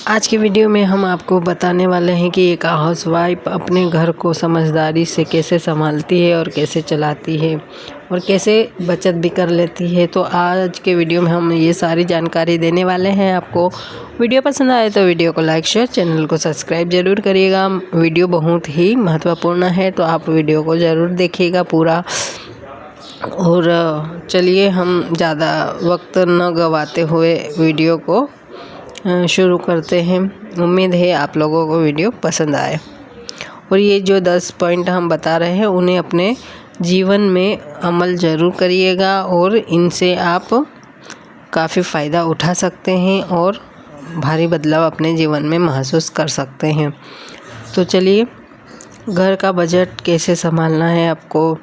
आज की वीडियो में हम आपको बताने वाले हैं कि एक हाउसवाइफ अपने घर को समझदारी से कैसे संभालती है और कैसे चलाती है और कैसे बचत भी कर लेती है। तो आज के वीडियो में हम ये सारी जानकारी देने वाले हैं आपको। वीडियो पसंद आए तो वीडियो को लाइक शेयर, चैनल को सब्सक्राइब ज़रूर करिएगा। वीडियो बहुत ही महत्वपूर्ण है, तो आप वीडियो को ज़रूर देखिएगा पूरा। और चलिए हम ज़्यादा वक्त न गवाते हुए वीडियो को शुरू करते हैं। उम्मीद है आप लोगों को वीडियो पसंद आए और ये जो 10 पॉइंट हम बता रहे हैं उन्हें अपने जीवन में अमल ज़रूर करिएगा और इनसे आप काफ़ी फ़ायदा उठा सकते हैं और भारी बदलाव अपने जीवन में महसूस कर सकते हैं। तो चलिए, घर का बजट कैसे संभालना है आपको।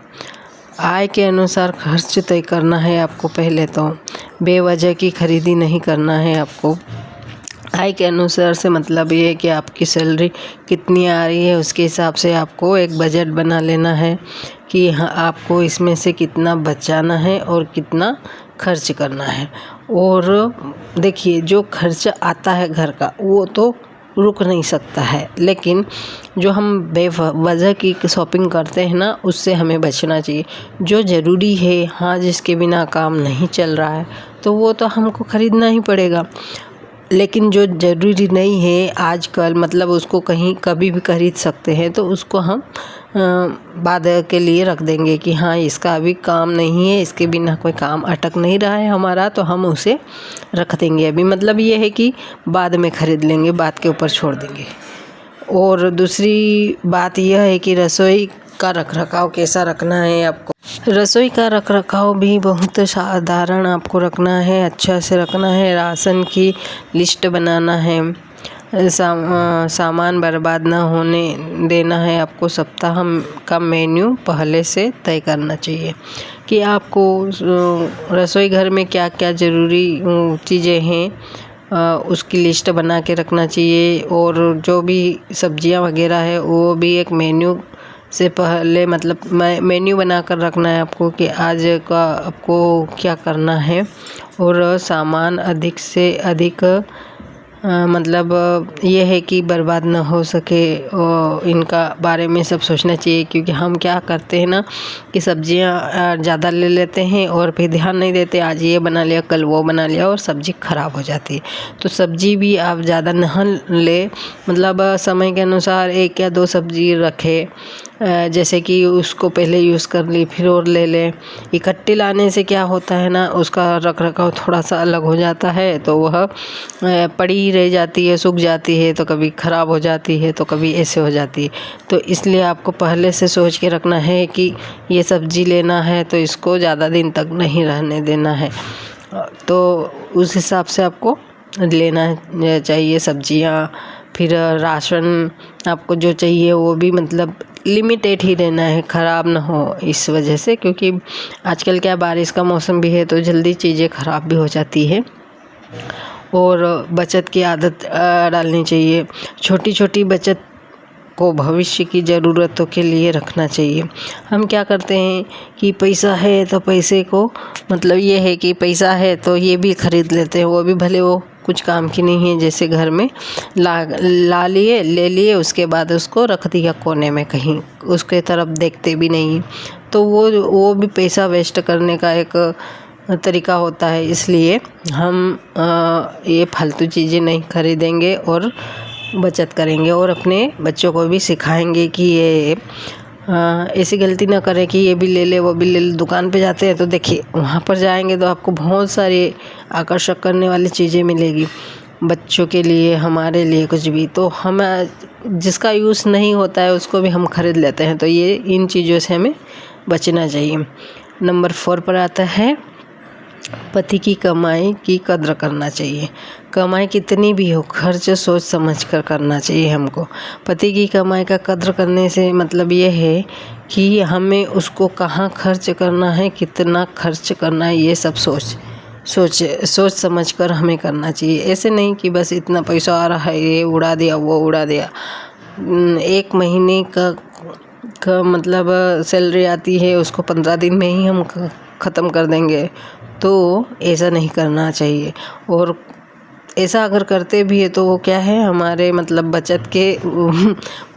आय के अनुसार खर्च तय करना है आपको। पहले तो बेवजह की खरीदी नहीं करना है आपको। आय के अनुसार से मतलब ये है कि आपकी सैलरी कितनी आ रही है उसके हिसाब से आपको एक बजट बना लेना है कि हाँ, आपको इसमें से कितना बचाना है और कितना खर्च करना है। और देखिए, जो खर्च आता है घर का वो तो रुक नहीं सकता है, लेकिन जो हम बेवजह की शॉपिंग करते हैं ना, उससे हमें बचना चाहिए। जो ज़रूरी है, हाँ, जिसके बिना काम नहीं चल रहा है तो वो तो हमको ख़रीदना ही पड़ेगा। लेकिन जो ज़रूरी नहीं है आजकल, मतलब उसको कहीं कभी भी खरीद सकते हैं, तो उसको हम बाद के लिए रख देंगे कि हाँ, इसका अभी काम नहीं है, इसके बिना कोई काम अटक नहीं रहा है हमारा, तो हम उसे रख देंगे अभी। मतलब ये है कि बाद में ख़रीद लेंगे, बाद के ऊपर छोड़ देंगे। और दूसरी बात यह है कि रसोई का रखरखाव कैसा रखना है आपको। रसोई का रखरखाव भी बहुत साधारण आपको रखना है, अच्छा से रखना है। राशन की लिस्ट बनाना है, सामान बर्बाद ना होने देना है आपको। सप्ताह का मेन्यू पहले से तय करना चाहिए कि आपको रसोई घर में क्या क्या ज़रूरी चीज़ें हैं, उसकी लिस्ट बना के रखना चाहिए। और जो भी सब्जियां वगैरह है वो भी एक मेन्यू से पहले, मतलब मेन्यू बना कर रखना है आपको कि आज का आपको क्या करना है। और सामान अधिक से अधिक मतलब ये है कि बर्बाद ना हो सके, और इनका बारे में सब सोचना चाहिए। क्योंकि हम क्या करते हैं ना कि सब्जियां ज़्यादा ले लेते हैं और फिर ध्यान नहीं देते, आज ये बना लिया कल वो बना लिया और सब्ज़ी ख़राब हो जाती है। तो सब्ज़ी भी आप ज़्यादा न ले, मतलब समय के अनुसार 1 या 2 सब्ज़ी रखें, जैसे कि उसको पहले यूज़ कर ली फिर और ले लें। इकट्ठी लाने से क्या होता है ना, उसका रखरखाव थोड़ा सा अलग हो जाता है, तो वह पड़ी ही रह जाती है, सूख जाती है, तो कभी ख़राब हो जाती है, तो कभी ऐसे हो जाती है। तो इसलिए आपको पहले से सोच के रखना है कि ये सब्ज़ी लेना है तो इसको ज़्यादा दिन तक नहीं रहने देना है, तो उस हिसाब से आपको लेना चाहिए सब्जियां। फिर राशन आपको जो चाहिए वो भी मतलब लिमिटेड ही रहना है, ख़राब ना हो इस वजह से। क्योंकि आजकल क्या बारिश का मौसम भी है, तो जल्दी चीज़ें ख़राब भी हो जाती है। और बचत की आदत डालनी चाहिए। छोटी छोटी बचत को भविष्य की ज़रूरतों के लिए रखना चाहिए। हम क्या करते हैं कि पैसा है तो पैसे को, मतलब ये है कि पैसा है तो ये भी ख़रीद लेते हैं, वो भी भले वो कुछ काम की नहीं है। जैसे घर में ला लिए, ले लिए, उसके बाद उसको रख दिया कोने में कहीं, उसके तरफ देखते भी नहीं, तो वो भी पैसा वेस्ट करने का एक तरीका होता है। इसलिए हम ये फालतू चीज़ें नहीं खरीदेंगे और बचत करेंगे। और अपने बच्चों को भी सिखाएंगे कि ये ऐसी गलती ना करें कि ये भी ले ले वो भी ले ले। दुकान पे जाते हैं तो देखिए, वहाँ पर जाएंगे तो आपको बहुत सारी आकर्षक करने वाली चीज़ें मिलेगी बच्चों के लिए, हमारे लिए कुछ भी। तो हम जिसका यूज़ नहीं होता है उसको भी हम खरीद लेते हैं, तो ये इन चीज़ों से हमें बचना चाहिए। नंबर 4 पर आता है, पति की कमाई की कद्र करना चाहिए। कमाई कितनी भी हो, खर्च सोच समझ कर करना चाहिए हमको। पति की कमाई का कद्र करने से मतलब ये है कि हमें उसको कहाँ खर्च करना है, कितना खर्च करना है, ये सब सोच समझ कर हमें करना चाहिए। ऐसे नहीं कि बस इतना पैसा आ रहा है ये उड़ा दिया वो उड़ा दिया। 1 महीने का मतलब सैलरी आती है, उसको 15 दिन में ही हम ख़त्म कर देंगे, तो ऐसा नहीं करना चाहिए। और ऐसा अगर करते भी है तो वो क्या है, हमारे मतलब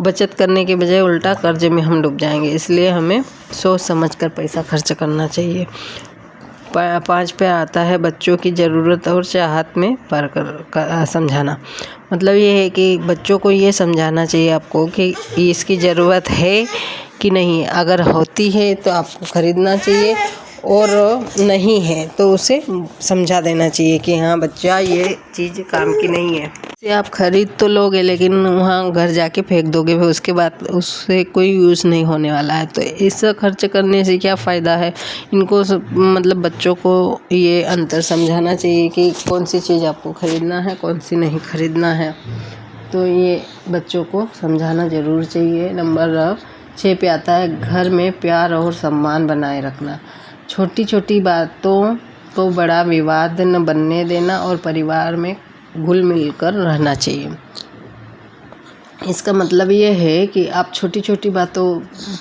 बचत करने के बजाय उल्टा कर्जे में हम डूब जाएंगे। इसलिए हमें सोच समझ कर पैसा खर्च करना चाहिए। 5 पे आता है बच्चों की ज़रूरत और चाहत में फर्क समझाना। मतलब ये है कि बच्चों को ये समझाना चाहिए आपको कि इसकी ज़रूरत है कि नहीं। अगर होती है तो आपको ख़रीदना चाहिए, और नहीं है तो उसे समझा देना चाहिए कि हाँ बच्चा, ये चीज़ काम की नहीं है। इसे आप खरीद तो लोगे लेकिन वहाँ घर जाके फेंक दोगे, फिर उसके बाद उससे कोई यूज़ नहीं होने वाला है। तो इस खर्च करने से क्या फ़ायदा है। इनको मतलब बच्चों को ये अंतर समझाना चाहिए कि कौन सी चीज़ आपको ख़रीदना है, कौन सी नहीं ख़रीदना है। तो ये बच्चों को समझाना ज़रूर चाहिए। नंबर 6 पे आता है घर में प्यार और सम्मान बनाए रखना। छोटी छोटी बातों को बड़ा विवाद न बनने देना और परिवार में घुल मिल कर रहना चाहिए। इसका मतलब ये है कि आप छोटी छोटी बातों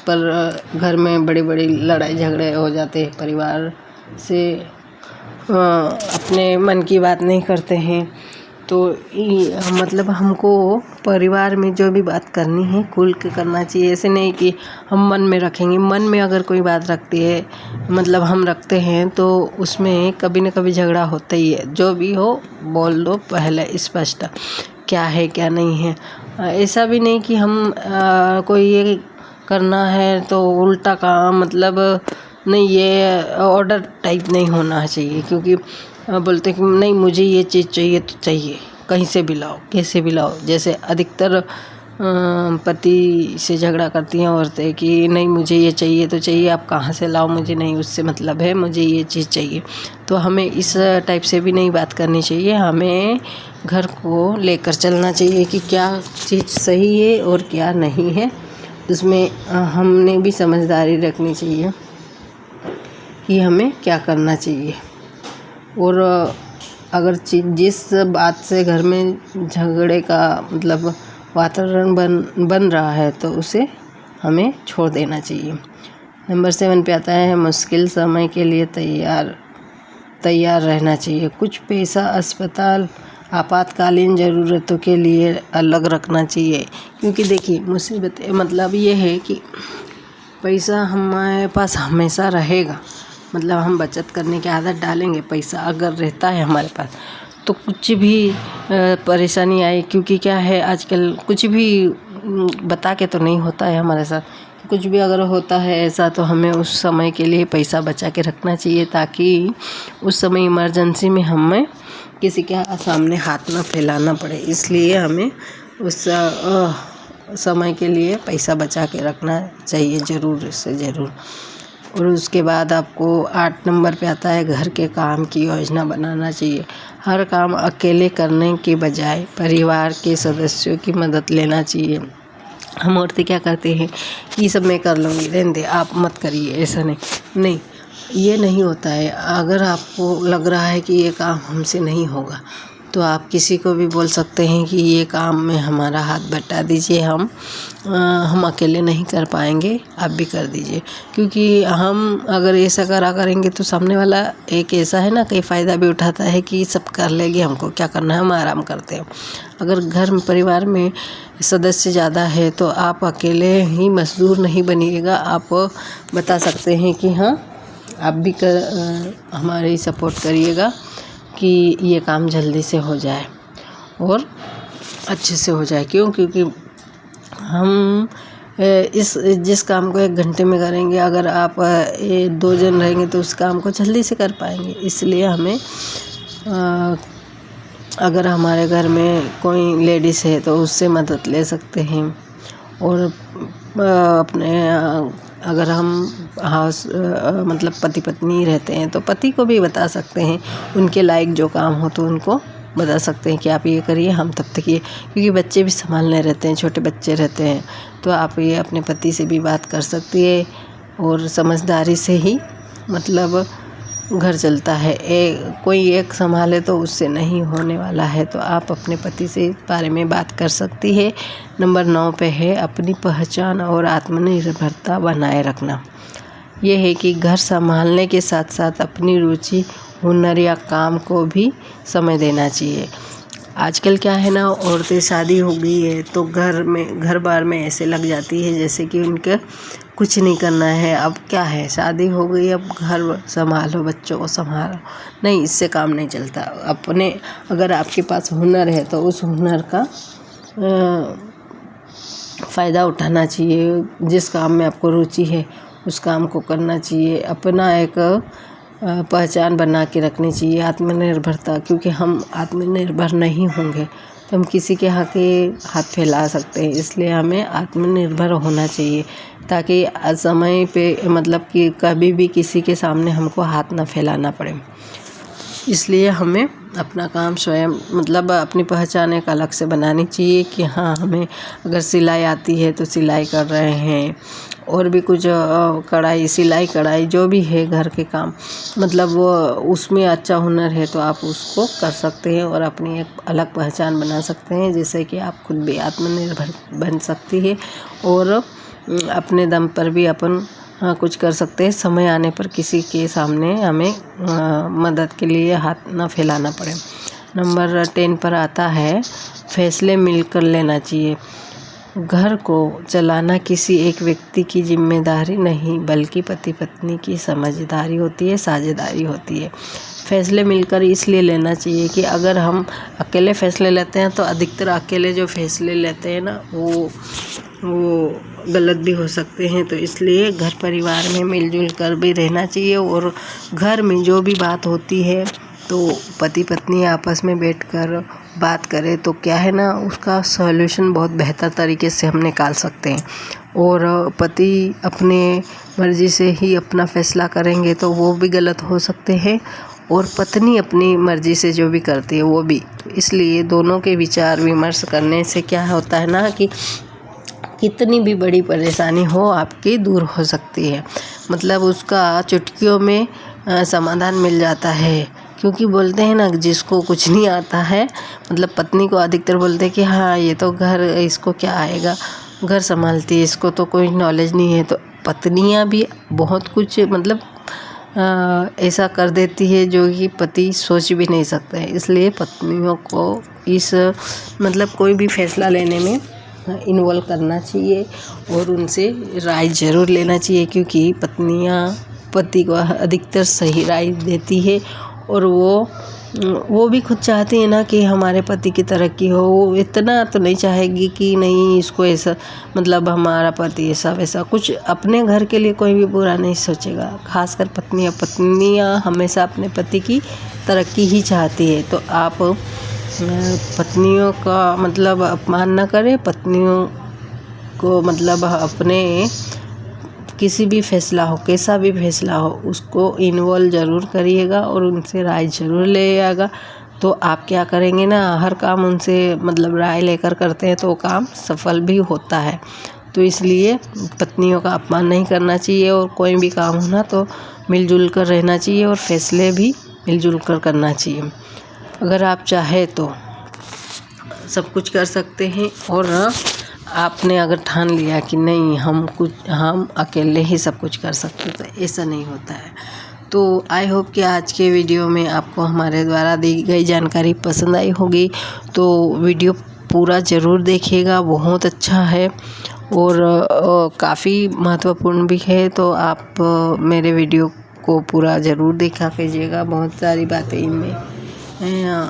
पर घर में बड़ी बड़ी लड़ाई झगड़े हो जाते हैं, परिवार से अपने मन की बात नहीं करते हैं। तो मतलब हमको परिवार में जो भी बात करनी है खुल के करना चाहिए। ऐसे नहीं कि हम मन में रखेंगे। मन में अगर कोई बात रखती है, मतलब हम रखते हैं, तो उसमें कभी न कभी झगड़ा होता ही है। जो भी हो बोल दो पहले स्पष्ट, क्या है क्या नहीं है। ऐसा भी नहीं कि हम कोई ये करना है तो उल्टा काम, मतलब नहीं, ये ऑर्डर टाइप नहीं होना चाहिए। क्योंकि बोलते कि नहीं मुझे ये चीज़ चाहिए तो चाहिए, कहीं से भी लाओ, कैसे भी लाओ। जैसे अधिकतर पति से झगड़ा करती हैं औरतें कि नहीं मुझे ये चाहिए तो चाहिए, आप कहाँ से लाओ, मुझे नहीं उससे मतलब है, मुझे ये चीज़ चाहिए। तो हमें इस टाइप से भी नहीं बात करनी चाहिए। हमें घर को लेकर चलना चाहिए कि क्या चीज़ सही है और क्या नहीं है। उसमें हमने भी समझदारी रखनी चाहिए कि हमें क्या करना चाहिए। और अगर जिस बात से घर में झगड़े का मतलब वातावरण बन रहा है तो उसे हमें छोड़ देना चाहिए। नंबर 7 पे आता है मुश्किल समय के लिए तैयार रहना चाहिए। कुछ पैसा अस्पताल आपातकालीन ज़रूरतों के लिए अलग रखना चाहिए। क्योंकि देखिए मुसीबत मतलब ये है कि पैसा हमारे पास हमेशा रहेगा। मतलब हम बचत करने की आदत डालेंगे, पैसा अगर रहता है हमारे पास तो कुछ भी परेशानी आई, क्योंकि क्या है आजकल कुछ भी बता के तो नहीं होता है हमारे साथ। कुछ भी अगर होता है ऐसा तो हमें उस समय के लिए पैसा बचा के रखना चाहिए, ताकि उस समय इमरजेंसी में हमें किसी के सामने हाथ ना फैलाना पड़े। इसलिए हमें उस समय के लिए पैसा बचा के रखना चाहिए, ज़रूर से ज़रूर। और उसके बाद आपको 8 नंबर पे आता है घर के काम की योजना बनाना चाहिए। हर काम अकेले करने के बजाय परिवार के सदस्यों की मदद लेना चाहिए। हम औरतें क्या करते हैं, ये सब मैं कर लूँगी, रहने दे, आप मत करिए, ऐसा नहीं, ये नहीं होता है। अगर आपको लग रहा है कि ये काम हमसे नहीं होगा तो आप किसी को भी बोल सकते हैं कि ये काम में हमारा हाथ बटा दीजिए, हम अकेले नहीं कर पाएंगे, आप भी कर दीजिए। क्योंकि हम अगर ऐसा करेंगे तो सामने वाला एक ऐसा है ना, कई फ़ायदा भी उठाता है कि सब कर लेंगे, हमको क्या करना है, हम आराम करते हैं। अगर घर में परिवार में सदस्य ज़्यादा है तो आप अकेले ही मजदूर नहीं बनिएगा। आप बता सकते हैं कि हाँ आप भी हमारी सपोर्ट करिएगा कि ये काम जल्दी से हो जाए और अच्छे से हो जाए। क्योंकि हम जिस काम को 1 घंटे में करेंगे, अगर आप 2 जन रहेंगे तो उस काम को जल्दी से कर पाएंगे। इसलिए हमें अगर हमारे घर में कोई लेडीज़ है तो उससे मदद ले सकते हैं। और अपने अगर हम मतलब पति पत्नी रहते हैं तो पति को भी बता सकते हैं, उनके लायक जो काम हो तो उनको बता सकते हैं कि आप ये करिए, हम तब तक ये, क्योंकि बच्चे भी संभालने रहते हैं, छोटे बच्चे रहते हैं, तो आप ये अपने पति से भी बात कर सकती है। और समझदारी से ही मतलब घर चलता है। कोई एक संभाले तो उससे नहीं होने वाला है, तो आप अपने पति से इस बारे में बात कर सकती है। नंबर 9 पे है अपनी पहचान और आत्मनिर्भरता बनाए रखना। ये है कि घर संभालने के साथ साथ अपनी रुचि, हुनर या काम को भी समय देना चाहिए। आजकल क्या है ना, औरतें शादी हो गई है तो घर बार में ऐसे लग जाती है जैसे कि उनके कुछ नहीं करना है। अब क्या है, शादी हो गई, अब घर संभालो, बच्चों को संभालो, नहीं, इससे काम नहीं चलता। अपने अगर आपके पास हुनर है तो उस हुनर का फ़ायदा उठाना चाहिए। जिस काम में आपको रुचि है उस काम को करना चाहिए। अपना एक पहचान बना के रखनी चाहिए, आत्मनिर्भरता। क्योंकि हम आत्मनिर्भर नहीं होंगे तो हम किसी के हाथ फैला सकते हैं। इसलिए हमें आत्मनिर्भर होना चाहिए ताकि समय पे मतलब कि कभी भी किसी के सामने हमको हाथ ना फैलाना पड़े। इसलिए हमें अपना काम स्वयं मतलब अपनी पहचान एक अलग से बनानी चाहिए कि हाँ, हमें अगर सिलाई आती है तो सिलाई कर रहे हैं, और भी कुछ कढ़ाई, सिलाई कढ़ाई जो भी है घर के काम, मतलब वो उसमें अच्छा हुनर है तो आप उसको कर सकते हैं और अपनी एक अलग पहचान बना सकते हैं, जिससे कि आप खुद भी आत्मनिर्भर बन सकती है और अपने दम पर भी अपन कुछ कर सकते हैं। समय आने पर किसी के सामने हमें मदद के लिए हाथ ना फैलाना पड़े। नंबर 10 पर आता है, फैसले मिलकर लेना चाहिए। घर को चलाना किसी एक व्यक्ति की जिम्मेदारी नहीं बल्कि पति पत्नी की समझदारी होती है, साझेदारी होती है। फैसले मिलकर इसलिए लेना चाहिए कि अगर हम अकेले फैसले लेते हैं तो अधिकतर अकेले जो फैसले लेते हैं ना वो गलत भी हो सकते हैं। तो इसलिए घर परिवार में मिलजुल कर भी रहना चाहिए और घर में जो भी बात होती है तो पति पत्नी आपस में बैठकर बात करें तो क्या है ना, उसका सॉल्यूशन बहुत बेहतर तरीके से हम निकाल सकते हैं। और पति अपने मर्ज़ी से ही अपना फ़ैसला करेंगे तो वो भी गलत हो सकते हैं, और पत्नी अपनी मर्ज़ी से जो भी करती है वो भी। तो इसलिए दोनों के विचार विमर्श करने से क्या होता है ना कि कितनी भी बड़ी परेशानी हो आपकी दूर हो सकती है। मतलब उसका चुटकियों में समाधान मिल जाता है। क्योंकि बोलते हैं ना, जिसको कुछ नहीं आता है, मतलब पत्नी को अधिकतर बोलते हैं कि हाँ ये तो घर, इसको क्या आएगा, घर संभालती है, इसको तो कोई नॉलेज नहीं है। तो पत्नियां भी बहुत कुछ मतलब ऐसा कर देती है जो कि पति सोच भी नहीं सकते हैं। इसलिए पत्नियों को इस मतलब कोई भी फैसला लेने में इन्वॉल्व करना चाहिए और उनसे राय ज़रूर लेना चाहिए। क्योंकि पत्नियां पति को अधिकतर सही राय देती है और वो भी खुद चाहती है ना कि हमारे पति की तरक्की हो। वो इतना तो नहीं चाहेगी कि नहीं इसको ऐसा, मतलब हमारा पति ऐसा वैसा, कुछ अपने घर के लिए कोई भी बुरा नहीं सोचेगा। खासकर पत्नियां हमेशा अपने पति की तरक्की ही चाहती है। तो आप पत्नियों का मतलब अपमान न करें, पत्नियों को मतलब अपने किसी भी फैसला हो, कैसा भी फैसला हो, उसको इन्वॉल्व ज़रूर करिएगा और उनसे राय ज़रूर ले आएगा। तो आप क्या करेंगे ना, हर काम उनसे मतलब राय लेकर करते हैं तो वो काम सफल भी होता है। तो इसलिए पत्नियों का अपमान नहीं करना चाहिए और कोई भी काम होना तो मिलजुल कर रहना चाहिए और फैसले भी मिलजुल कर करना चाहिए। अगर आप चाहे तो सब कुछ कर सकते हैं, और आपने अगर ठान लिया कि नहीं हम अकेले ही सब कुछ कर सकते तो ऐसा नहीं होता है। तो आई होप कि आज के वीडियो में आपको हमारे द्वारा दी गई जानकारी पसंद आई होगी। तो वीडियो पूरा ज़रूर देखिएगा, बहुत अच्छा है और काफ़ी महत्वपूर्ण भी है। तो आप मेरे वीडियो को पूरा ज़रूर देखा कीजिएगा, बहुत सारी बातें इनमें हैं।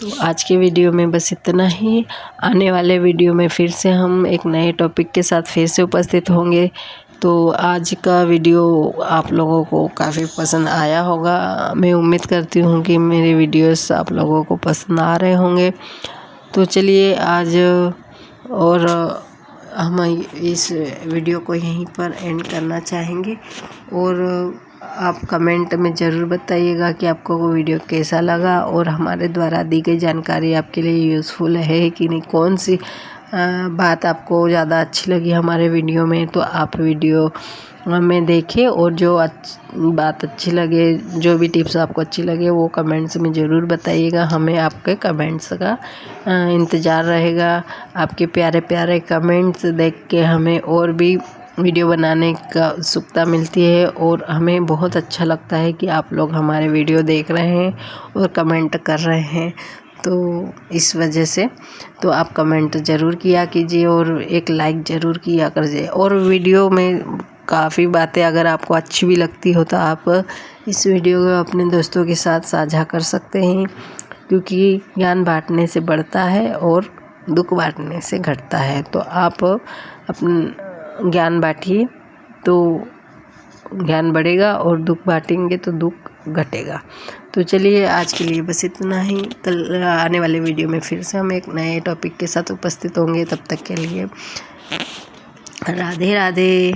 तो आज के वीडियो में बस इतना ही। आने वाले वीडियो में फिर से हम एक नए टॉपिक के साथ फिर से उपस्थित होंगे। तो आज का वीडियो आप लोगों को काफ़ी पसंद आया होगा। मैं उम्मीद करती हूँ कि मेरे वीडियोस आप लोगों को पसंद आ रहे होंगे। तो चलिए आज और हम इस वीडियो को यहीं पर एंड करना चाहेंगे, और आप कमेंट में ज़रूर बताइएगा कि आपको वो वीडियो कैसा लगा और हमारे द्वारा दी गई जानकारी आपके लिए यूज़फुल है कि नहीं। कौन सी बात आपको ज़्यादा अच्छी लगी हमारे वीडियो में, तो आप वीडियो में देखें और जो बात अच्छी लगे, जो भी टिप्स आपको अच्छी लगे वो कमेंट्स में ज़रूर बताइएगा। हमें आपके कमेंट्स का इंतज़ार रहेगा। आपके प्यारे प्यारे कमेंट्स देख के हमें और भी वीडियो बनाने का उत्सुकता मिलती है और हमें बहुत अच्छा लगता है कि आप लोग हमारे वीडियो देख रहे हैं और कमेंट कर रहे हैं। तो इस वजह से तो आप कमेंट ज़रूर किया कीजिए और एक लाइक ज़रूर किया कीजिए। और वीडियो में काफ़ी बातें अगर आपको अच्छी भी लगती हो तो आप इस वीडियो को अपने दोस्तों के साथ साझा कर सकते हैं, क्योंकि ज्ञान बांटने से बढ़ता है और दुख बांटने से घटता है। तो आप अपना ज्ञान बांटिए तो ज्ञान बढ़ेगा और दुख बांटेंगे तो दुख घटेगा। तो चलिए आज के लिए बस इतना ही। कल आने वाले वीडियो में फिर से हम एक नए टॉपिक के साथ उपस्थित होंगे। तब तक के लिए राधे राधे।